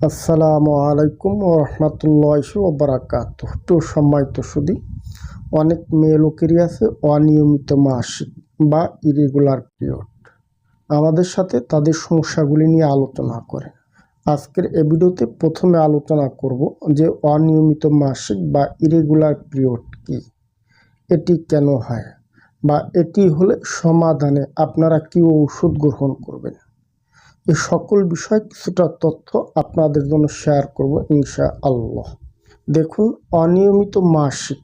আসসালামু আলাইকুম রহমতুল্লাহি ওয়া বারাকাতুহু। তো সম্মানিত সুধী, অনেক মেয়ে লোকেরই আছে অনিয়মিত মাসিক বা ইরেগুলার পিরিয়ড। আমাদের সাথে তাদের সমস্যাগুলি নিয়ে আলোচনা করে। আজকের এই ভিডিওতে প্রথমে আলোচনা করব যে অনিয়মিত মাসিক বা ইরেগুলার পিরিয়ড কি, এটি কেন হয়, বা এটি হলে সমাধানে আপনারা কি ঔষধ গ্রহণ করবেন। এই সকল বিষয় কিছুটা তথ্য আপনাদের জন্য শেয়ার করব ইনশাআল্লাহ। দেখুন, অনিয়মিত মাসিক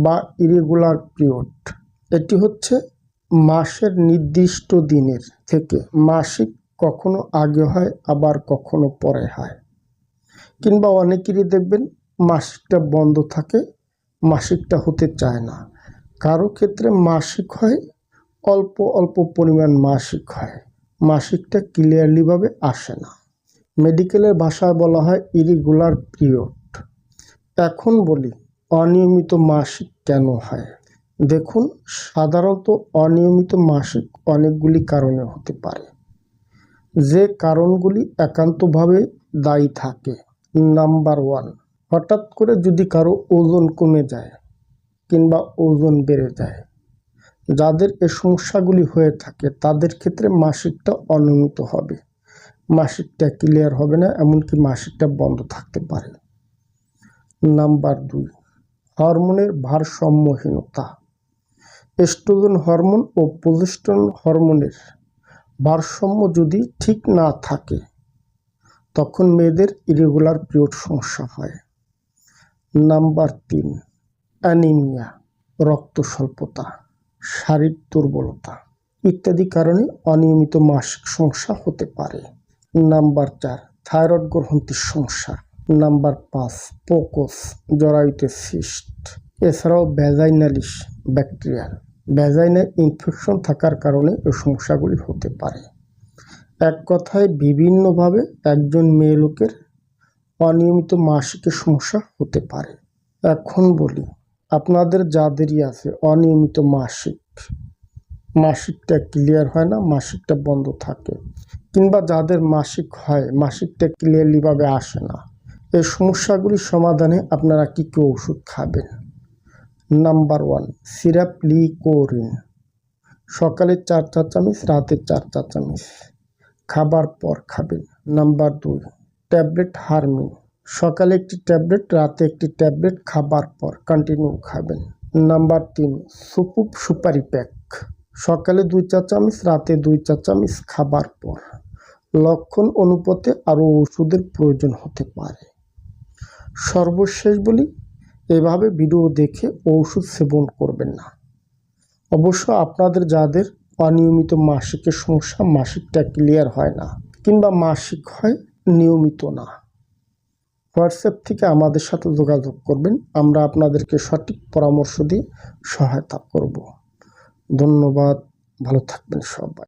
বা ইরেগুলার পিরিয়ড এটি হচ্ছে মাসের নির্দিষ্ট দিনের থেকে মাসিক কখনো আগে হয় আবার কখনো পরে হয়, কিংবা অনেকেরই দেখবেন মাসিকটা বন্ধ থাকে, মাসিকটা হতে চায় না। কারো ক্ষেত্রে মাসিক হয়, অল্প অল্প পরিমাণ মাসিক হয়, মাসিকটা ক্লিয়ারলিভাবে আসে না। মেডিকেলের ভাষায় বলা হয় ইরেগুলার পিরিয়ড। এখন বলি অনিয়মিত মাসিক কেন হয়। দেখুন, সাধারণত অনিয়মিত মাসিক অনেকগুলি কারণে হতে পারে, যে কারণগুলি একান্তভাবে দায়ী থাকে। নাম্বার 1, হঠাৎ করে যদি কারো ওজন কমে যায় কিংবা ওজন বেড়ে যায়, যাদের এই সমস্যাগুলি হয়ে থাকে তাদের ক্ষেত্রে মাসিকটা অনিয়মিত হবে, মাসিকটা ক্লিয়ার হবে না, এমনকি মাসিকটা বন্ধ থাকতে পারে। নাম্বার 2, হরমোনের ভারসাম্যহীনতা। এস্ট্রোজেন হরমোন ও প্রোজেস্টেরন হরমোনের ভারসাম্য যদি ঠিক না থাকে তখন মেয়েদের ইরেগুলার পিরিয়ড সমস্যা হয়। নাম্বার 3, অ্যানিমিয়া, রক্ত স্বল্পতা, শারীরিক দুর্বলতা ইত্যাদি কারণে অনিয়মিত মাসিক সমস্যা হতে পারে। নাম্বার 4, থাইরয়েড গ্রন্থির সমস্যা। নাম্বার 5, পোকস, জরায়ুতে সিস্ট। এছাড়াও ভ্যাজাইনালিস ব্যাকটেরিয়াল, ভ্যাজাইনাল ইনফেকশন থাকার কারণে এই সমস্যাগুলি হতে পারে। এক কথায় বিভিন্নভাবে একজন মেয়ে লোকের অনিয়মিত মাসিকের সমস্যা হতে পারে। এখন বলি, আপনাদের যাদেরই আছে অনিয়মিত মাসিক, মাসিকটা ক্লিয়ার হয় না, মাসিকটা বন্ধ থাকে, কিংবা যাদের মাসিক হয় মাসিকটা ক্লিয়ারলিভাবে আসে না, এই সমস্যাগুলি সমাধানে আপনারা কী কী ওষুধ খাবেন। নাম্বার 1, সিরাপলিকোরিন, সকালে 4 চা চামচ, রাতে 4 চা চামচ, খাবার পর খাবেন। নাম্বার 2, ট্যাবলেট হারমিন, সকালে একটি ট্যাবলেট, রাতে একটি ট্যাবলেট, খাবার পর কন্টিনিউ খাবেন। নাম্বার 3, সুপুপ সুপারি প্যাক, সকালে 2 চা চামচ, রাতে 2 চা চামচ, খাবার পর। লক্ষণ অনুপাতে আরও ওষুধের প্রয়োজন হতে পারে। সর্বশেষ বলি, এভাবে ভিডিও দেখে ওষুধ সেবন করবেন না। অবশ্য আপনাদের যাদের অনিয়মিত মাসিকের সমস্যা, মাসিকটা ক্লিয়ার হয় না কিংবা মাসিক হয় নিয়মিত না, হোয়াটসঅ্যাপ থেকে আমাদের সাথে যোগাযোগ করবেন, আমরা আপনাদেরকে সঠিক পরামর্শ দিয়ে সহায়তা করব। ধন্যবাদ, ভালো থাকবেন সবাই।